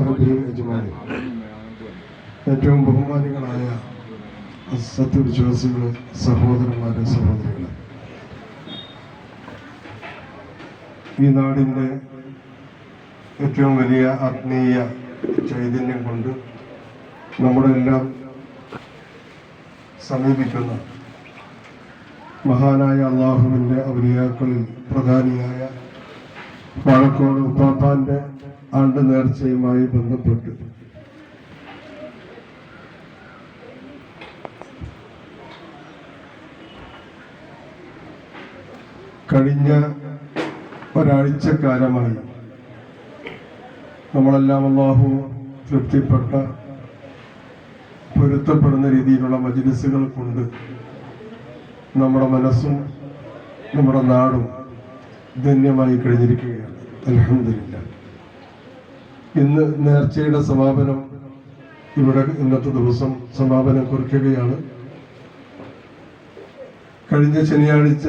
വസഹ്ബിഹി അജ്മഈൻ. ഏറ്റവും ബഹുമാനികളായ സത്യവിശ്വാസികളെ, സഹോദരന്മാരെ, സഹോദരികളെ, ഈ നാടിൻ്റെ ഏറ്റവും വലിയ ആത്മീയ ചൈതന്യം കൊണ്ട് നമ്മുടെ എല്ലാം സമീപിക്കുന്ന മഹാനായ അള്ളാഹുവിൻ്റെ ഔലിയാക്കളിൽ പ്രധാനിയായ വാഴക്കോട് ഉപ്പാപ്പാൻ്റെ ആണ്ട് നേർച്ചയുമായി ബന്ധപ്പെട്ട് കഴിഞ്ഞ ഒരാഴ്ചക്കാലമായി നമ്മളെല്ലാം അല്ലാഹു തൃപ്തിപ്പെട്ട പൊരുത്തപ്പെടുന്ന രീതിയിലുള്ള മജ്‌ലിസുകൾ കൊണ്ട് നമ്മുടെ മനസ്സും നമ്മുടെ നാടും ധന്യമായി കഴിഞ്ഞിരിക്കുകയാണ്. അൽഹംദുലില്ലാഹ്. ഇന്ന് നേർച്ചയുടെ സമാപനം, ഇവിടെ ഇന്നത്തെ ദിവസം സമാപനം കുറിക്കുകയാണ്. കഴിഞ്ഞ ശനിയാഴ്ച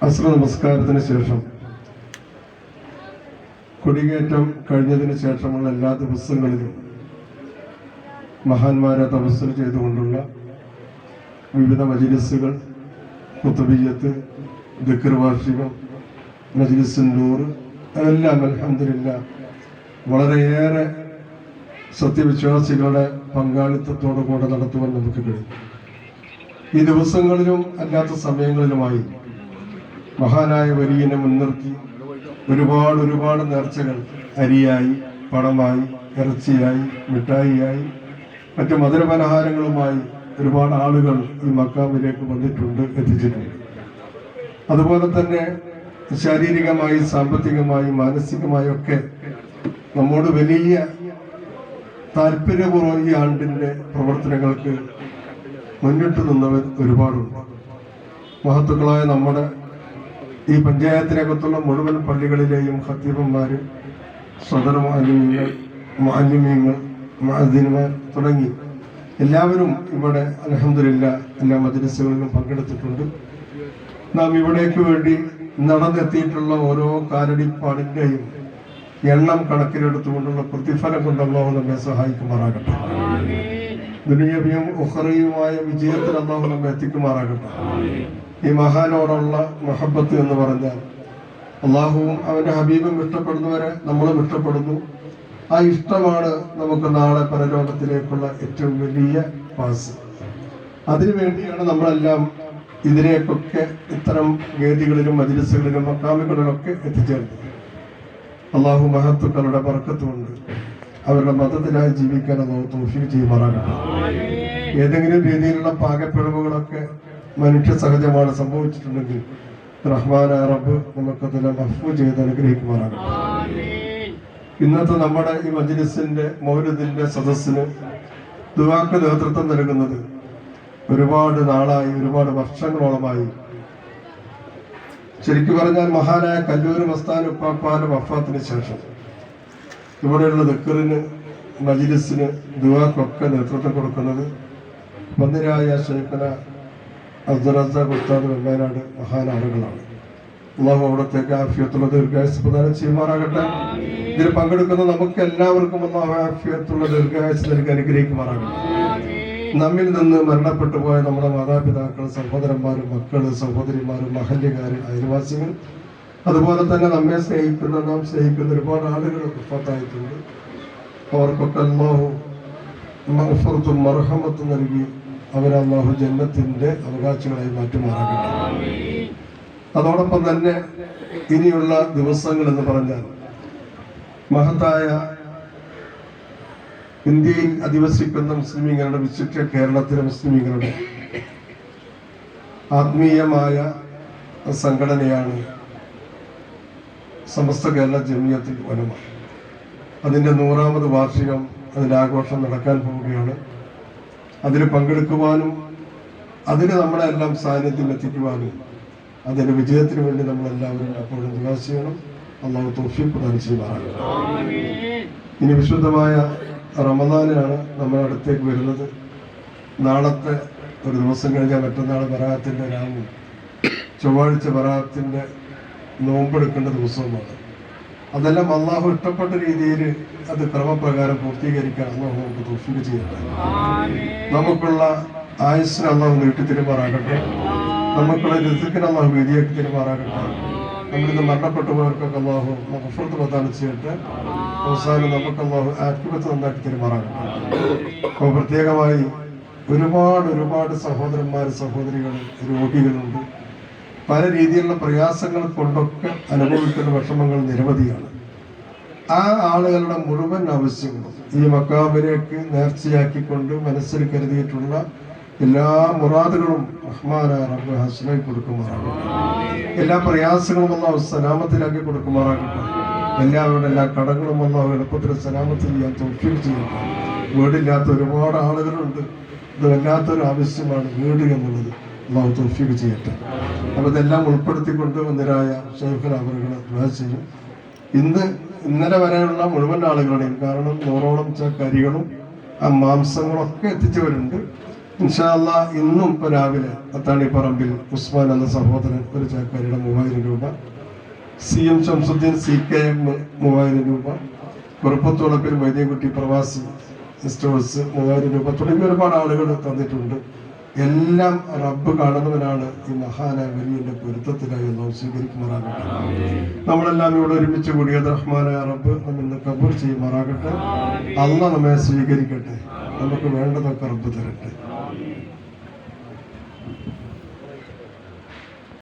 അസ്ർ നമസ്കാരത്തിന് ശേഷം, കൊടികേറ്റം കഴിഞ്ഞതിന് ശേഷമുള്ള എല്ലാ ദിവസങ്ങളിലും മഹാന്മാരെ തവസ്സുൽ ചെയ്തുകൊണ്ടുള്ള വിവിധ മജ്‌ലിസുകൾ, ഖുതുബിയ്യത്ത്, ദിക്ർ വാർഷികം, മജ്‌ലിസുൻ നൂർ, എല്ലാം അൽഹംദുലില്ലാഹ് വളരെയേറെ സത്യവിശ്വാസികളുടെ പങ്കാളിത്തത്തോടു കൂടെ നടത്തുവാൻ നമുക്ക് കഴിയും. ഈ ദിവസങ്ങളിലും അല്ലാത്ത സമയങ്ങളിലുമായി മഹാനായ വലിയനെ മുൻനിർത്തി ഒരുപാട് നേർച്ചകൾ അരിയായി, പണമായി, ഇറച്ചിയായി, മിഠായിയായി, മറ്റു മധുരപലഹാരങ്ങളുമായി ഒരുപാട് ആളുകൾ ഈ മക്കാമിലേക്ക് വന്നിട്ടുണ്ട്, എത്തിച്ചിട്ടുണ്ട്. അതുപോലെ തന്നെ ശാരീരികമായി, സാമ്പത്തികമായി, മാനസികമായി ഒക്കെ നമ്മോട് വലിയ താല്പര്യപൂർവ്വം ഈ ആണ്ടിൻ്റെ പ്രവർത്തനങ്ങൾക്ക് മുന്നിട്ട് നിന്നവർ ഒരുപാടുണ്ട്. മഹത്തുക്കളായ നമ്മുടെ ഈ പഞ്ചായത്തിനകത്തുള്ള മുഴുവൻ പള്ളികളിലെയും ഖത്തീബന്മാർ, സദർ മുഅല്ലിമീങ്ങൾ, മുഅല്ലിമീങ്ങൾ, മുഅദ്ദിനുമാർ തുടങ്ങി എല്ലാവരും ഇവിടെ അൽഹംദുലില്ലാഹ് എല്ലാ മജ്‌ലിസുകളിലും പങ്കെടുത്തിട്ടുണ്ട്. നാം ഇവിടേക്ക് വേണ്ടി നടന്നെത്തിയിട്ടുള്ള ഓരോ കാലടിപ്പാടിൻ്റെയും എണ്ണം കണക്കിലെടുത്തുകൊണ്ടുള്ള പ്രതിഫലം കൊണ്ട് അല്ലാഹു നമ്മെ സഹായിക്കുമാറാകട്ടെ. ദുനിയവിയും ഉഖറയുമായ വിജയത്തിൽ അല്ലാഹു നമ്മെ എത്തിക്കുമാറാകട്ടെ. ഈ മഹാനോടുള്ള മുഹബ്ബത്ത് എന്ന് പറഞ്ഞാൽ അള്ളാഹുവും അവൻ്റെ ഹബീബും ഇഷ്ടപ്പെടുന്നവരെ നമ്മളും ഇഷ്ടപ്പെടുന്നു. ആ ഇഷ്ടമാണ് നമുക്ക് നാളെ പരലോകത്തിലേക്കുള്ള ഏറ്റവും വലിയ പാസ്. അതിനുവേണ്ടിയാണ് നമ്മളെല്ലാം ഇതിലേക്കൊക്കെ ഇത്തരം വേദികളിലും മജ്‌ലിസുകളിലും മഖാമുകളിലൊക്കെ എത്തിച്ചേർന്നത്. അള്ളാഹു മഹത്തുക്കളുടെ ബർക്കത്ത് കൊണ്ട് അവരുടെ മതത്തിനായി ജീവിക്കാൻ അല്ലാഹു തൗഫീഖ് ചെയ്യുമാറാകട്ടെ. ഏതെങ്കിലും രീതിയിലുള്ള പാകപ്പിഴവുകളൊക്കെ മനുഷ്യ സഹജമാണ് സംഭവിച്ചിട്ടുണ്ടെങ്കിൽ റഹ്മാനായ റബ്ബ് നമുക്കതെല്ലാം അഫ്വു ചെയ്ത് അനുഗ്രഹിക്കുമാറാകട്ടെ. ഇന്നത്തെ നമ്മുടെ ഈ മജ്‌ലിസിന്റെ മൗലിദിന്റെ സദസ്സിന് ദുആക്ക് നേതൃത്വം നൽകുന്നത് ഒരുപാട് നാളായി, ഒരുപാട് വർഷങ്ങളോളമായി. ശരിക്കും പറഞ്ഞാൽ മഹാനായ കല്ലൂര് മസ്താൻ ഉപ്പാപ്പാന്റെ വഫാത്തിന് ശേഷം ഇവിടെയുള്ള ദിക്റിന്, മജ്‌ലിസിന്, ദുആക്കൊക്കെ നേതൃത്വം കൊടുക്കുന്നത് മന്ദിരായ ശൈഖുന അബ്ദുൽ റസാഖ് ഉസ്താദ് വെള്ളാനാട് മഹാനാളുകളാണ്. അല്ലാഹു അവിടത്തേക്ക് ആഫിയത്തുള്ള ദീർഘായുസ്സ് പ്രദാനം ചെയ്യുമാറാകട്ടെ. ഇതിൽ പങ്കെടുക്കുന്ന നമുക്ക് എല്ലാവർക്കും അല്ലാഹു ആഫിയത്തുള്ള ദീർഘായുസ്സ് നൽകി അനുഗ്രഹിക്കുമാറാകട്ടെ. നമ്മിൽ നിന്ന് മരണപ്പെട്ടു പോയ നമ്മുടെ മാതാപിതാക്കൾ, സഹോദരന്മാരും, മക്കള്, സഹോദരിമാരും, മഹല്ലുകാര്, അയൽവാസികൾ, അതുപോലെ തന്നെ നമ്മെ സ്നേഹിക്കുന്ന, നാം സ്നേഹിക്കുന്ന ഒരുപാട് ആളുകൾ വഫാത്തായിട്ടുണ്ട്. അവർക്കൊക്കെ അല്ലാഹു മഗ്ഫിറത്തും മർഹമത്തും നൽകി അവരെ അല്ലാഹു ജന്നത്തിന്റെ അവകാശികളായി മാറ്റുമാറാകട്ടെ. അതോടൊപ്പം തന്നെ ഇനിയുള്ള ദിവസങ്ങൾ എന്ന് പറഞ്ഞാൽ മഹത്തായ ഇന്ത്യയിൽ അധിവസിക്കുന്ന മുസ്ലിമീങ്ങളുടെ, വിശിഷ്യ കേരളത്തിലെ മുസ്ലിമീങ്ങളുടെ ആത്മീയമായ സംഘടനയാണ് സമസ്ത കേരള ജമിയത്തുൽ ഉലമ. അതിൻ്റെ 100ാമത് വാർഷികം, അതിൻ്റെ ആഘോഷം നടക്കാൻ പോവുകയാണ്. അതിൽ പങ്കെടുക്കുവാനും അതിന് നമ്മളെല്ലാം സാന്നിധ്യം എത്തിക്കുവാനും അതിൻ്റെ വിജയത്തിന് വേണ്ടി നമ്മളെല്ലാവരും എപ്പോഴും ദുആ ചെയ്യണം. അല്ലാഹു തൗഫീഖ് പ്രദാനം ചെയ്യുമാറാകട്ടെ. ഇനി വിശുദ്ധമായ റമദാനാണ് നമ്മുടെ അടുത്തേക്ക് വരുന്നത്. നാളത്തെ ഒരു ദിവസം കഴിഞ്ഞാൽ മറ്റന്നാൾ ബറാഅത്തിൻ്റെ രാവും, ചൊവ്വാഴ്ച ബറാഅത്തിൻ്റെ നോമ്പെടുക്കേണ്ട ദിവസവുമാണ്. അതെല്ലാം അള്ളാഹു ഇഷ്ടപ്പെട്ട രീതിയിൽ അത് ക്രമപ്രകാരം പൂർത്തീകരിക്കാൻ അള്ളാഹു നമുക്ക് തൗഫീഖ് ചെയ്യട്ടെ. നമുക്കുള്ള ആയുസ്സിന് അള്ളാഹു നീട്ടി തരുമാറാകട്ടെ. നമുക്കുള്ള റിസ്ക്കിന് അള്ളാഹു വിധിയാക്കി തരുമാറാകട്ടെ. നമ്മളിന്ന് മരണപ്പെട്ടു പോയവർക്കൊക്കെ അള്ളാഹു മഗ്ഫിറത്ത് പ്രദാനം ചെയ്യട്ടെ. അവസാനം നമുക്ക് അള്ളാഹു ആക്ടിവത്ത് നന്നാക്കി തരുമാറാകട്ടെ. അപ്പോൾ പ്രത്യേകമായി ഒരുപാട് സഹോദരന്മാർ സഹോദരികൾ രോഗികളുണ്ട്. പല രീതിയിലുള്ള പ്രയാസങ്ങൾ കൊണ്ടൊക്കെ അനുഭവിക്കുന്ന വിഷമങ്ങൾ നിരവധിയാണ്. ആ ആളുകളുടെ മുഴുവൻ ആവശ്യങ്ങളും ഈ മക്കാമിലേക്ക് നേർച്ചയാക്കിക്കൊണ്ട് മനസ്സിൽ കരുതിയിട്ടുള്ള എല്ലാ മുറാദുകളും റഹ്മാനായ റബ്ബ് ഹസ്നായി കൊടുക്കുമാറാകട്ടെ. എല്ലാ പ്രയാസങ്ങളും അല്ലാഹു സലാമത്തിലാക്കി കൊടുക്കുമാറാകട്ടെ. എല്ലാവരുടെ എല്ലാ കടങ്ങളും അല്ലാഹു എളുപ്പത്തിൽ സലാമത്തിൽ ചെയ്യാൻ തൗഫീഖ് ചെയ്യട്ടെ. വീടില്ലാത്ത ഒരുപാട് ആളുകളുണ്ട്. ഇത് വല്ലാത്തൊരു ആവശ്യമാണ് വീട് എന്നുള്ളത്. അല്ലാഹു തൗഫീഖ് ചെയ്യട്ടെ. അപ്പോൾ ഇതെല്ലാം ഉൾപ്പെടുത്തിക്കൊണ്ട് ഒന്നിരായ ശൈഖുൽ അവറുകൾ ദുആ ചെയ്യും. ഇന്നലെ വരെയുള്ള മുഴുവൻ ആളുകളുടെയും, കാരണം 100ഓളം ചക്കരികളും ആ മാംസങ്ങളൊക്കെ എത്തിച്ചവരുണ്ട്. ഇൻഷാ അല്ലാഹ് ഇന്നും ഇപ്പോൾ രാവിലെ അത്താണിപ്പറമ്പിൽ ഉസ്മാൻ എന്ന സഹോദരൻ ഒരു ചാക്കരിയുടെ 3000 രൂപ, CM ശംസുദ്ദീൻ CKM 3000 രൂപ, കുറുപ്പത്തോളപ്പിൽ വൈദ്യകുട്ടി പ്രവാസി സ്റ്റോഴ്സ് 3000 രൂപ തുടങ്ങിയ ഒരുപാട് ആളുകൾ തന്നിട്ടുണ്ട്. എല്ലാം റബ്ബ് കാണുന്നവനാണ്. ഈ മഹാനായ വലിയ പൊരുത്തത്തിനായി നാം സ്വീകരിക്കുമാറാകട്ടെ. നമ്മളെല്ലാം ഇവിടെ ഒരുമിച്ച് കൂടിയത് റഹ്മാനായ റബ്ബ് നമ്മിന്ന് കബൂൽ ചെയ്യുമാറാകട്ടെ. അല്ലാഹ് നമ്മെ സ്വീകരിക്കട്ടെ. നമുക്ക് വേണ്ടതൊക്കെ റബ്ബ് തരട്ടെ.